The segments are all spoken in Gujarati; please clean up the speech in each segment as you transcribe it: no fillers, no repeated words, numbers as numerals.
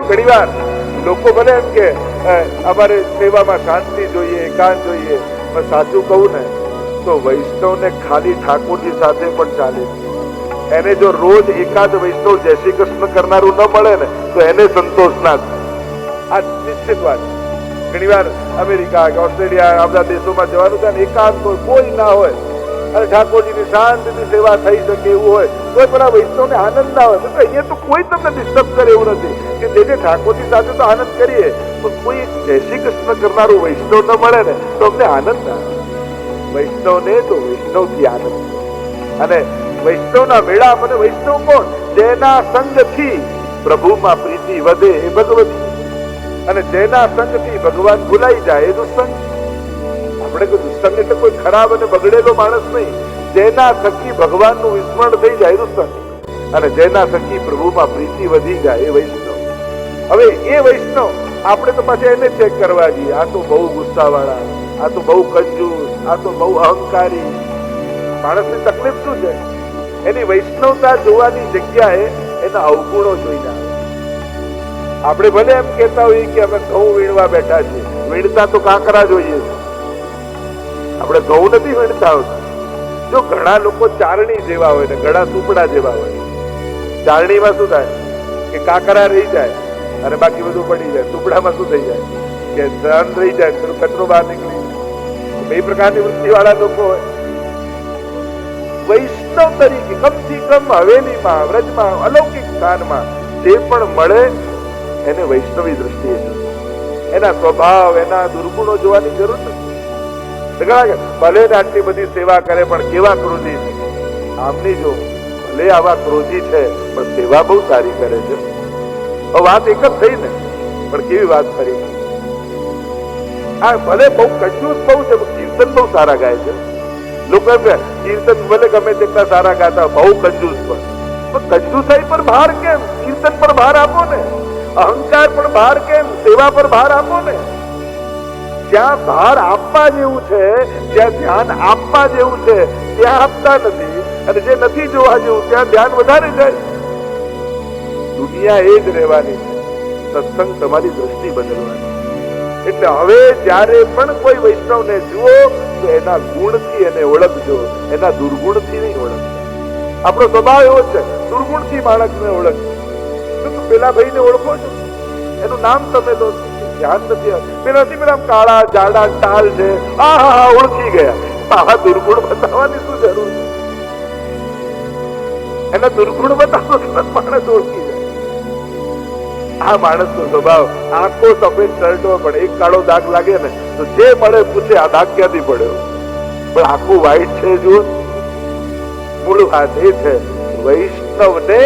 ઘણી વાર લોકો ભલે એમ કે અમારે સેવામાં શાંતિ જોઈએ, એકાંત જોઈએ, પણ સાચું કહું ને તો વૈષ્ણવને ખાલી ઠાકોરજી સાથે પણ ચાલે. એને જો રોજ એકાદ વૈષ્ણવ જય શ્રી કૃષ્ણ કરનારું ન મળે ને તો એને સંતોષ ના થાય. આ નિશ્ચિત વાત. ઘણી વાર અમેરિકા કે ઓસ્ટ્રેલિયા આ બધા દેશોમાં જવાનું થાય ને એકાંત કોઈ ના હોય અને ઠાકોરજીની શાંતિથી સેવા થઈ શકે એવું હોય તો પણ આ વૈષ્ણવને આનંદ ના હોય. અહીંયા તો કોઈ તમને ડિસ્ટર્બ કરે એવું નથી કે જેને ઠાકોરજી સાથે તો આનંદ કરીએ પણ કોઈ જય શ્રી કૃષ્ણ કરનારું વૈષ્ણવ ન મળે ને તો અમને આનંદ ના આવે. વૈષ્ણવને તો વૈષ્ણવથી આનંદ. અને વૈષ્ણવના મેળા મને વૈષ્ણવ કોણ? જેના સંગથી પ્રભુમાં પ્રીતિ વધે એ ભગવતી, અને જેના સંગથી ભગવાન ભૂલાઈ જાય એ દુસ્સંગ. આપણે કોઈ દુસ્સંગ એટલે કોઈ ખરાબ અને બગડેલો માણસ નહીં. જેના થકી ભગવાનનું વિસ્મરણ થઈ જાય દુસ્સંગ, અને જેના થકી પ્રભુમાં પ્રીતિ વધી જાય એ વૈષ્ણવ. હવે એ વૈષ્ણવ આપણે તો પાછા એને ચેક કરવા જઈએ. આ તો બહુ ગુસ્સાવાળા, આ તો બહુ કંજૂસ, આ તો બહુ અહંકારી. માણસની તકલીફ શું છે? એની વૈષ્ણવતા જોવાની જગ્યાએ એના અવગુણો જોઈને આવે. આપણે ભલે એમ કહેતા હોઈએ કે અમે ઘઉં વીણવા બેઠા છીએ, વીણતા તો કાંકરા જોઈએ, આપણે ઘઉં નથી વીણતા હોતા. જો ઘણા લોકો ચારણી જેવા હોય ને ઘણા સુપડા જેવા હોય. ચારણીમાં શું થાય કે કાંકરા રહી જાય અને બાકી બધું પડી જાય. સુપડામાં શું થઈ જાય કે ધન રહી જાય, કચરો બહાર નીકળી જાય. બે પ્રકારની વૃત્તિ વાળા લોકો હોય. વૈષ્ણવ તરીકે કમથી કમ હવેલીમાં, વ્રજમાં, અલૌકિક સ્થાનમાં જે પણ મળે એને વૈષ્ણવી દ્રષ્ટિએ જોઈએ. એના સ્વભાવ, એના દુર્ગુણો જોવાની જરૂર નથી. ભલે આટલી બધી સેવા કરે પણ કેવા ક્રોધી છે. આમની જો ભલે આવા ક્રોધી છે પણ સેવા બહુ સારી કરે છે. વાત એક જ થઈ ને, પણ કેવી વાત કરી. આ ભલે બહુ કંજૂસ બહુ છે, કીર્તન બહુ સારા ગાય છે. લોકો એમ કે કીર્તન ભલે ગમે તેટલા સારા ગાતા, બહુ કંજૂસ પણ કંજૂસાઈ પર ભાર કેમ? કીર્તન પર ભાર આપો ને. અહંકાર પર ભાર કેમ? સેવા પર ભાર આપો ને. જ્યાં ભાર આપવા જેવું છે, જ્યાં ધ્યાન આપવા જેવું છે ત્યાં આપતા નથી, અને જે નથી જોવા જેવું ત્યાં ધ્યાન વધારે જાય. દુનિયા એ જ રહેવાની છે. સત્સંગ તમારી દ્રષ્ટિ બદલવાની. એટલે હવે જ્યારે પણ કોઈ વૈષ્ણવને જુઓ તો એના ગુણથી એને ઓળખજો, એના દુર્ગુણથી નહીં ઓળખજો. આપણો સ્વભાવ એવો છે, દુર્ગુણથી માણસને ઓળખજો. પેલા ભાઈને ઓળખો છો, એનું નામ તમે લો, ધ્યાન નથી. પેલા કાળા જાડા ટાલ છે, હા ઓળખી ગયા. આવા દુર્ગુણ બતાવવાની શું જરૂર છે? એના દુર્ગુણ બતાવો માણસ ઓળખી જાય. આ માણસનો સ્વભાવ, આખો સફેદ શર્ટ હોય પણ એક કાળો દાગ લાગે ને તો જે મળે પૂછે આ દાગ ક્યાંથી પડ્યો, પણ આખું વ્હાઈટ છે. જુઓ, મૂળ વાત એ છે વૈષ્ણવને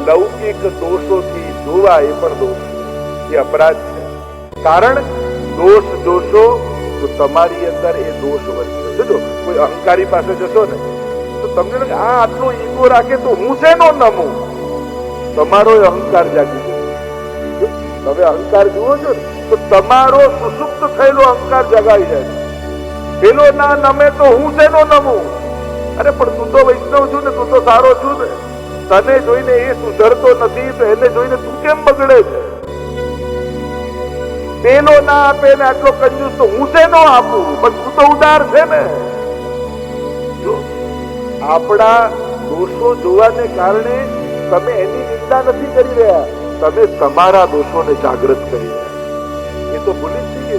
લૌકિક દોષોથી જોવા એ પણ દોષ, એ અપરાધ છે. કારણ દોષ જોશો તો તમારી અંદર એ દોષ વધશે. જો કોઈ અહંકારી પાસે જશો ને તો તમને આ આટલો ઈગો રાખે તો હું શેનો નમું? તમારો અહંકાર જાગી જશે. તમે અહંકાર જુઓ છો ને તો તમારો સુસુપ્ત થયેલો અહંકાર જગાઈ જાય. પેલો ના નમે તો હું શેનો નમું? અરે પણ તું તો વૈષ્ણવ છું ને, તું તો સારો છું ને. તને જોઈને એ સુધરતો નથી તો એને જોઈને તું કેમ બગડે છે? પેલો ના આપે ને આટલો કંજૂસ તો હું શેનો આપું? પણ તું તો ઉદાર છે ને. જો આપણા દોષો જોવાને કારણે તમે એની નિંદા નથી કરી રહ્યા, તમે તમારા દોષોને જાગૃત કરી રહ્યા. એ તો ભૂલી જ જઈએ.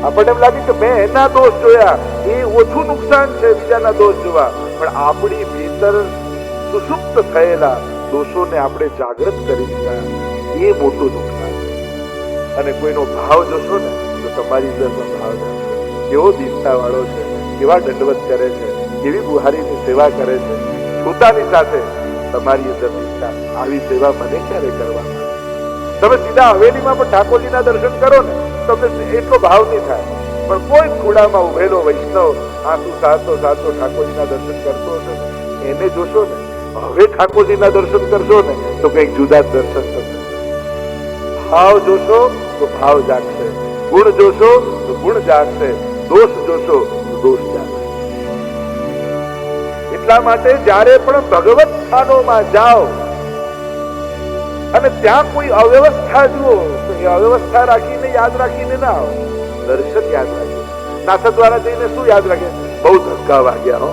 આપણને એમ લાગે કે મેં એના દોષ જોયા, એ ઓછું નુકસાન છે બીજાના દોષ જોવા. પણ આપણી ભીતર સુષુપ્ત થયેલા દોષોને આપણે જાગૃત કરી દીધા, એ મોટું નુકસાન. અને કોઈનો ભાવ જોશો ને તો તમારી અંદરનો ભાવ જાણશો. કેવો દીનતા વાળો છે, કેવા દંડવત કરે છે, કેવી બુહારીની સેવા કરે છે. પોતાની સાથે તમારી અંદર દીનતા. આવી સેવા મને ક્યારે કરવાની? તમે સીધા હવેલીમાં પણ ઠાકોરજીના દર્શન કરો ને તમને એટલો ભાવ નહીં થાય. પણ કોઈ ખૂણામાં ઉભેલો વૈષ્ણવ આંસુ સાતો ઠાકોરજીના દર્શન કરતો હશે ને, એને જોશો ને, હવે ઠાકોરજીના દર્શન કરશો ને તો કંઈક જુદા જ દર્શન થશે. ભાવ જોશો તો ભાવ જાગશે, ગુણ જોશો તો ગુણ જાગશે, દોષ જોશો તો દોષ જાગશે. એટલા માટે જ્યારે પણ ભગવત સ્થાનોમાં જાઓ અને ત્યાં કોઈ અવ્યવસ્થા જુઓ તો એ અવ્યવસ્થા રાખીને યાદ રાખીને ના આવો, દર્શન યાદ રાખીને. નાથદ્વારા જઈને શું યાદ રાખે? બહુ ધક્કા વાગ્યા હો.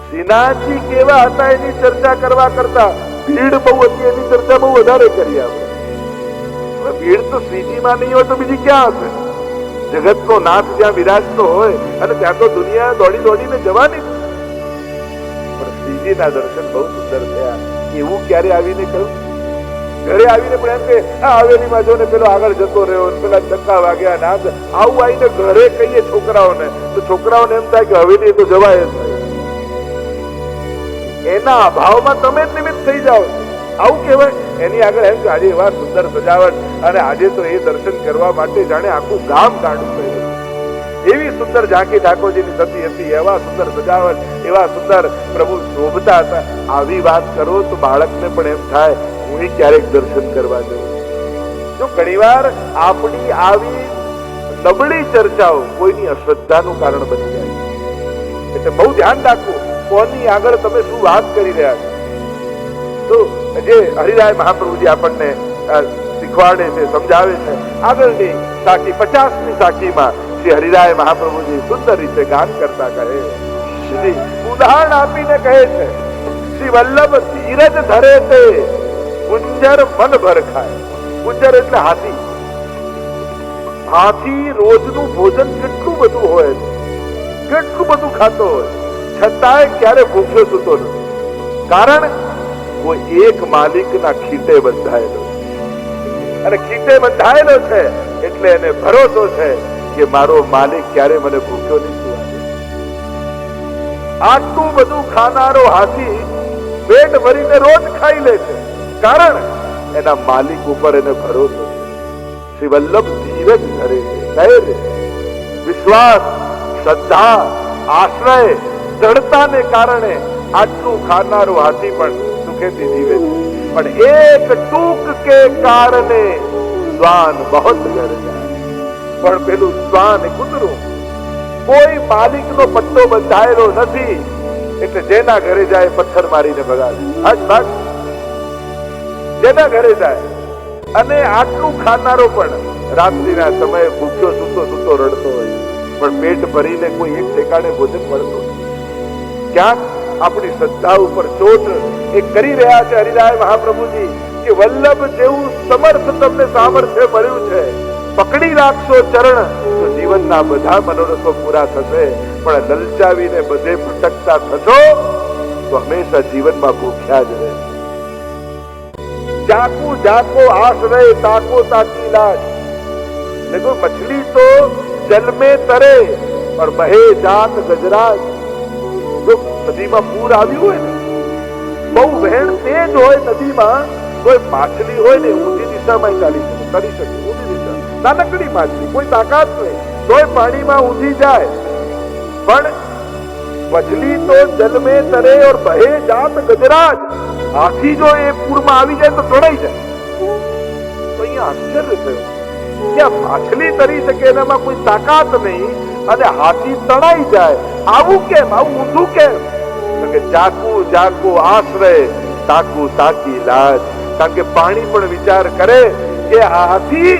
શ્રીનાથજી કેવા હતા એની ચર્ચા કરવા કરતા ભીડ બહુ હતી એની ચર્ચા બહુ વધારે કરી આપણે. ભીડ તો શ્રીજીમાં નહીં હોય તો બીજી ક્યાં હશે? જગતનો નાથ જ્યાં વિરાજતો હોય અને ત્યાં તો દુનિયા દોડી દોડીને જવાની. પણ શ્રીજીના દર્શન બહુ સુંદર થયા. એવું ક્યારે આવીને કહ્યું? ઘરે આવીને પણ એમ કે આ હવેલીમાં જો ને પેલો આગળ જતો રહ્યો, પેલા ધક્કા વાગ્યા ના, આવું આવીને ઘરે કહીએ છોકરાઓને તો છોકરાઓને એમ થાય કે હવેલી તો જવાય જ નહીં. એના અભાવમાં તમે જ નિમિત્ત થઈ જાઓ. આવું કહેવાય? એની આગળ એમ કે આજે એવા સુંદર સજાવટ, અને આજે તો એ દર્શન કરવા માટે જાણે આખું ગામ ગાંડું થયું. એવી સુંદર ઝાંકી ઠાકોરજીની થતી હતી, એવા સુંદર સજાવટ, એવા સુંદર પ્રભુ શોભતા હતા. આવી વાત કરો તો બાળકને પણ એમ થાય હું ક્યારેક દર્શન કરવા જઉં. જો ઘણીવાર આપણી આવી નબળી ચર્ચાઓ કોઈની અશ્રદ્ધાનું કારણ બની જાય. એટલે બહુ ધ્યાન રાખવું કોની આગળ તમે શું વાત કરી રહ્યા છો. તો જે હરિરાય મહાપ્રભુજી આપણને શીખવાડે છે, સમજાવે છે, આગળની સાખી 50મી સાખીમાં શ્રી હરિરાય મહાપ્રભુજી સુંદર રીતે ગાન કરતા કહે, શ્રી ઉદાહરણ આપીને કહે છે, શ્રી વલ્લભ ધીરજ ધરે તે કુંજર મન ભર ખાય. કુંજર એટલે હાથી. હાથી રોજનું ભોજન કેટલું બધું હોય, કેટલું બધું ખાતો હોય, છતાંય ક્યારે ભૂખ્યો સૂતો નથી. કારણ કોઈ એક માલિકના ખીટે બંધાયેલો છે, અને ખીટે બંધાયેલો છે એટલે એને ભરોસો છે કે મારો માલિક ક્યારે મને ભૂખ્યો નહીં સુવાડે. આટલું બધું ખાનારો હાથી પેટ ભરીને રોજ ખાઈ લે છે, કારણ એના માલિક ઉપર એને ભરોસો છે. શ્રી વલ્લભ ધીરજ ધરે છે, ધૈર્ય, વિશ્વાસ, શ્રદ્ધા, આશ્રય, દ્રઢતાને કારણે આટલું ખાનારો હાથી પણ સુખેથી જીવે છે. પણ એક ટૂક કે કારણે શ્વાન બહોત ઘર જાય. પણ પેલું શ્વાન એ કૂતરું કોઈ માલિકનો પટ્ટો બંધાયેલો નથી, એટલે જેના ઘરે જાય પથ્થર મારીને ભગાડે. હજ ભાગ જેના ઘરે જાય. અને આટલું ખાનારો પણ રાત્રિના સમયે ભૂખ્યો સૂતો રડતો હોય, પણ પેટ ભરીને કોઈ એક ઠેકાણે ભોજન મળતો નથી. ક્યાંક આપણી શ્રદ્ધા ઉપર ચોટ એ કરી રહ્યા છે હરિરાય મહાપ્રભુજી કે વલ્લભ જેવું સમર્થ તમને સામર્થ્ય મળ્યું છે, પકડી રાખશો ચરણ તો જીવનના બધા મનોરથો પૂરા થશે. પણ લલચાવીને બધે ભટકતા થશો તો હંમેશા જીવનમાં ભૂખ્યા જ રહે. जाको जाको आश्रय ताको ताकी लाज. देखो मछली तो जल में तरे और बहे जात गजराज. जो નદીમાં પૂર આવ્યું હોય ને, બહુ વહેણ તેજ હોય નદીમાં, તો માછલી હોય ને ઊંધી દિશામાં ચાલી શકે, કરી શકે. ઊંધી દિશા, નાનકડી માછલી, કોઈ તાકાત નહીં, તોય પાણીમાં ઊંધી જાય. પણ મછલી તો જલ में तरे और बहे जात गजराज. હાથી જો એ પૂરમાં આવી જાય તો તણાઈ જાય. તો અહીંયા આશ્ચર્ય થયું કે માછલી તરી શકે એનામાં કોઈ તાકાત નહીં, અને હાથી તણાઈ જાય. આવું કેમ? આવું ઊંધું કેમ? કે જાકુ જાકુ આશ્રય તાકુ તાકી લાજ. કારણ કે પાણી પણ વિચાર કરે કે હાથી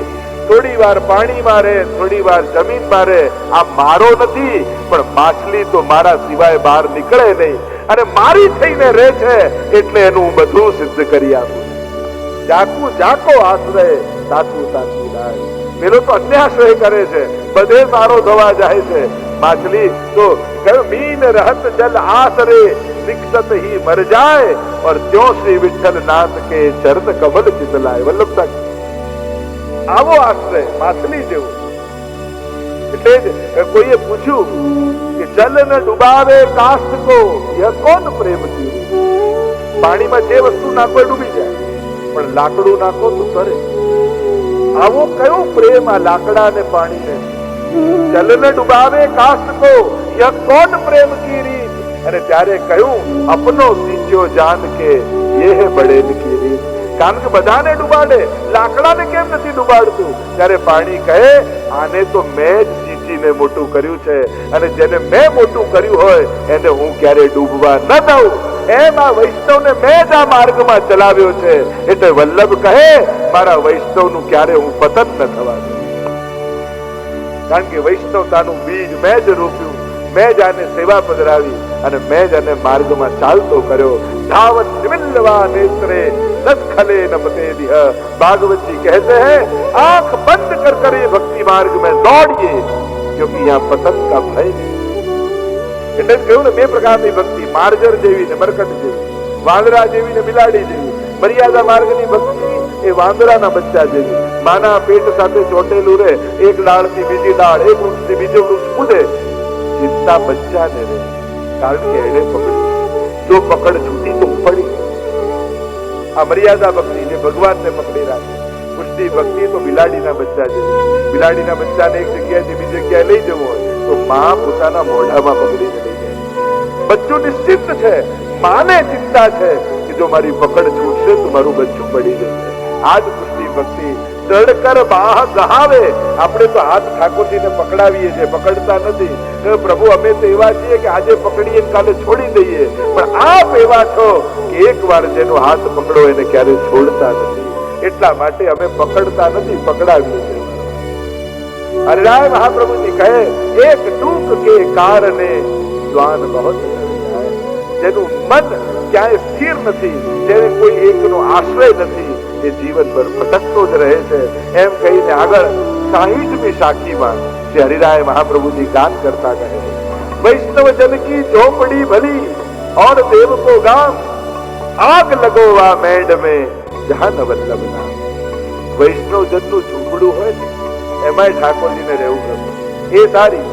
થોડી વાર પાણીમાં રહે, થોડી વાર જમીનમાં રહે. આ મારો નથી, પણ માછલી તો મારા સિવાય બહાર નીકળે નહીં, અને મારી થઈને રહે છે, એટલે એનું હું બધું સિદ્ધ કરી આપું. જાકુ જાકો આશ્રય તાકુ તાકી લાજ. પેલો તો અન્યાશ્રય કરે છે, બધે સારો થવા જાય છે. માછલી તો मीन रहत जल आसरे विकसत ही मर जाए और त्यों श्री विठ्ठल नाथ के चरण कमल चितलाए. वल्लभ तक આવો આશ્રય માછલી જેવું. એટલે જ કોઈએ પૂછ્યું કે જલ ન ડુબાવે કાષ્ઠ કો યહ કોન પ્રેમ કી. પાણીમાં જે વસ્તુ નાખો એ ડૂબી જાય, પણ લાકડું નાખો તો તરે. આવો કયો પ્રેમ આ લાકડા ને પાણીને. જલ ન ડુબાવે કાષ્ઠ કો યહ કોન પ્રેમ કી રીત. અને ત્યારે કહ્યું અપનો સીંચ્યો જાન કે યે હે બડેલ કી રીત. કારણ કે બધાને ડુબાડે, લાકડાને કેમ નથી ડુબાડતું? ત્યારે પાણી કહે આને તો મેં જ સીંચીને મોટું કર્યું છે, અને જેને મેં મોટું કર્યું હોય એને હું ક્યારે ડૂબવા ન દઉં. એમ આ વૈષ્ણવને મેં જ આ માર્ગમાં ચલાવ્યો છે. એટલે વલ્લભ કહે મારા વૈષ્ણવનું ક્યારે હું પતન ન થવા દઉં. કારણ કે વૈષ્ણવતાનું બીજ મેં જ રોપ્યું, મેં જ આને સેવા પધરાવી અને મેં જ આને માર્ગમાં ચાલતો કર્યો. ધાવત નિમિલ્લવા નેત્રે नस्खले न पते दिह. भागवत जी कहते हैं आंख बंद कर कर ये भक्ति मार्ग में दौड़िए, क्योंकि यहाँ पतन का भय नहीं. એટલે કહ્યું ને બે પ્રકારની ભક્તિ, માર્જર જેવી ને મરકટ જેવી, વાંદરા જેવી ને બિલાડી જેવી. મર્યાદા માર્ગની ભક્તિ એ વાંદરાના બચ્ચા જેવી. માના પેટ સાથે ચોટેલું રહે, એક ડાળથી બીજી ડાળ, એક વૃક્ષથી બીજું વૃક્ષ કૂદે, ચિંતા બચ્ચાને રહે, કારણ કે એને પકડી, જો પકડ છૂટી તો પડી. આ મર્યાદા ભક્તિ જે ભગવાનને પકડી રાખે. પુષ્ટિ ભક્તિ તો બિલાડીના બચ્ચા જેવી. બિલાડીના બચ્ચાને એક જગ્યાએથી બીજી જગ્યાએ લઈ જવો હોય તો માં પોતાના મોઢામાં પકડીને લઈ જાય. બચ્ચું નિશ્ચિત છે, માને ચિંતા છે કે જો મારી પકડ છૂટશે તો મારું બચ્ચું પડી જશે. આ જ પુષ્ટિ ભક્તિ. ચડકર બાહ ગહાવે. આપણે તો હાથ ઠાકોરજીને પકડાવીએ છીએ, પકડતા નથી. પ્રભુ અમે તો એવા છીએ કે આજે પકડીએ કાલે છોડી દઈએ, પણ આપ એવા છો કે એક વાર જેનો હાથ પકડો એને ક્યારે છોડતા નથી. એટલા માટે અમે પકડતા નથી, પકડાવીએ છીએ. હરિરાય મહાપ્રભુજી કહે એક ટૂંક કે કારણે શ્વાન બહુ જાય. જેનું મન ક્યાંય સ્થિર નથી, જેને કોઈ એકનો આશ્રય નથી, એ જીવનભર ભટકતો જ રહે છે. એમ કહીને આગળ 60મી શાખીમાં શ્રી હરિરાય મહાપ્રભુજી ગાન કરતા કહે વૈષ્ણવ જન કી ઝોપડી ભલી और देव को गाम आग लगोवा मेंढ में जहां न वल्लभ नाम. વૈષ્ણવ જનનું ઝૂંપડું હોય ને એમાંય ઠાકોરજીને રહેવું ગમે, એ સારી.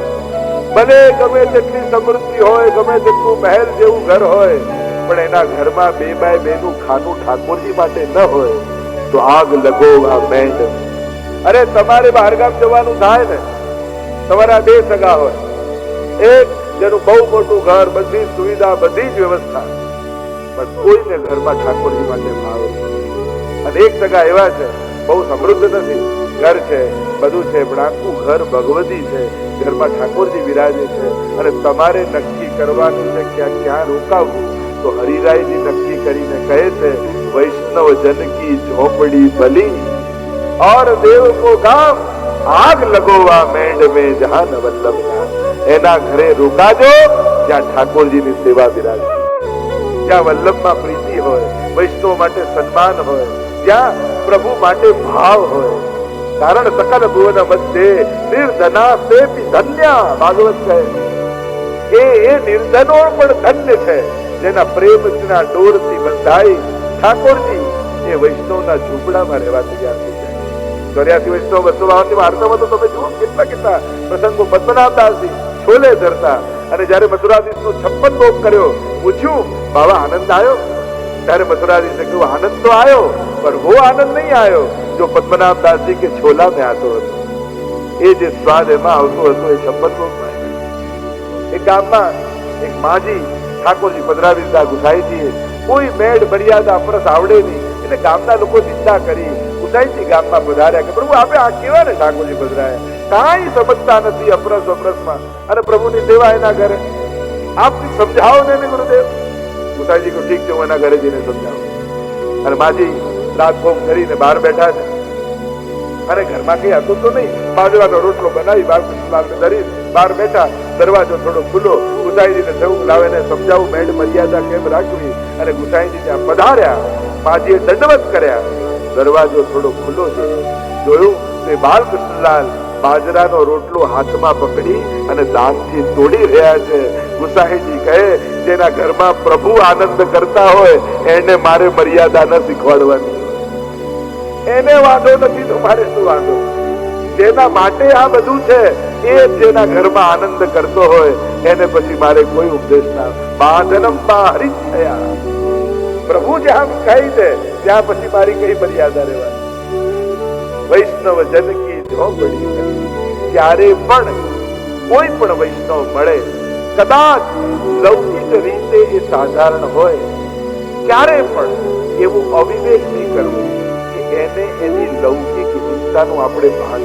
ભલે ગમે તેટલી સમૃદ્ધિ હોય, ગમે તેટલું મહેલ જેવું ઘર હોય, પણ એના ઘરમાં 2x2 નું ખાનું ઠાકોરજી માટે ન હોય તો આગ લગોવા મેંઢ. અરે તમારે બહારગામ જવાનું થાય ને, તમારા 2 સગા હોય, એક જેનું બહુ મોટું ઘર, બધી સુવિધા, બધી જ વ્યવસ્થા, પણ કોઈને ઘરમાં ઠાકોરજી માટે ભાવ નથી. અને એક સગા એવા છે બહુ સમૃદ્ધ નથી, ઘર છે, બધું છે, પણ આખું ઘર ભગવતી છે, ઘરમાં ઠાકોરજી વિરાજે છે. અને તમારે નક્કી કરવાનું છે ક્યાં રોકાવું, તો હરિરાયજી નક્કી કરીને કહે છે વૈષ્ણવ જન કી ઝોપડી ભલી और देव को गाम आग लगोवा मेंढ में जहां न वल्लभ नाम. એના ઘરે રોકાજો જ્યાં ઠાકોરજીની સેવા બિરાજે, જ્યાં વલ્લભમાં પ્રીતિ હોય, વૈષ્ણવ માટે સન્માન હોય, જ્યાં પ્રભુ માટે ભાવ હોય. કારણ સકલ ભુવન મધ્યે નિર્ધના સેપી ધન્યા. ભાગવત કહે કે એ નિર્ધનો પણ ધન્ય છે જેના પ્રેમના ડોરથી બંધાઈ ઠાકોરજી એ વૈષ્ણવના ઝૂંપડામાં રહેવા તૈયાર થઈ જાય. 84 વૈષ્ણવ 252 વાર્તામાં તો તમે જુઓ કેટલા પ્રસંગો. પદ્મનાભદાસજી છોલે ધરતા અને જયારે મથુરાધીશનો 56 ભોગ કર્યો, પૂછ્યું બાબા આનંદ આવ્યો? ત્યારે મથુરાધીશે કહ્યું આનંદ તો આવ્યો, પણ वो આનંદ નહીં આવ્યો જો પદ્મનાભદાસજી કે છોલા में આતો હતો. એ જે સ્વાદ એમાં આવતો હતો એ 56 ભોગમાં. એક ગામમાં એક માજી ઠાકોરજી પધરાવી દીધા. ગુસાઈજીએ કોઈ મેળ મર્યાદા અપરસ આવડે નહીં, એટલે ગામના લોકો ચિંતા કરી. ગુસાઈજી ગામમાં પધાર્યા કે પ્રભુ આપણે આ કેવા ને ઠાકોરજી પધરાયા, કાંઈ સમજતા નથી અપરસમાં, અને પ્રભુની સેવા એના ઘરે, આપ સમજાવો ને ગુરુદેવ. ગુસાઈજી કહ્યું ઠીક છે, હું એના ઘરે જઈને સમજાવું. અને માજી રાત ભોગ કરીને બહાર બેઠા છે, અને ઘરમાં કઈ હતું તો નહીં, બાજરાનો રોટલો બનાવી બાળકૃષ્ણલાલને ધરી બહાર બેઠા. દરવાજો થોડો ખુલ્લો. ગુસાઈજીને થયું લાવીને સમજાવું મેળ મર્યાદા કેમ રાખવી. અને ગુસાઈજી ત્યાં પધાર્યા, માજીએ દંડવત કર્યા. દરવાજો થોડો ખુલ્લો છે, જોયું તો બાળકૃષ્ણલાલ બાજરાનો રોટલો હાથમાં પકડી અને દાંતથી તોડી રહ્યા છે. ગુસાઈજી કહે જેના ઘરમાં પ્રભુ આનંદ કરતા હોય એને મારે મર્યાદા ન શીખવાડવાની. એને વાંધો નથી તો મારે શું વાંધો? જેના માટે આ બધું છે એ જેના ઘરમાં આનંદ કરતો હોય એને પછી મારે કોઈ ઉપદેશ ના. બાંધનમ બાહરી થયા, પ્રભુ જ્યાં કહી દે ત્યાં પછી મારી કઈ મર્યાદા રહેવાની. વૈષ્ણવ જન કી ઝોપડી. ક્યારે પણ કોઈ પણ વૈષ્ણવ મળે, કદાચ લૌકિક રીતે એ સાધારણ હોય, ક્યારે પણ એવું અવિવેક નહીં કરવું કે એને એની લૌકિક હિંસાનું આપણે ભાન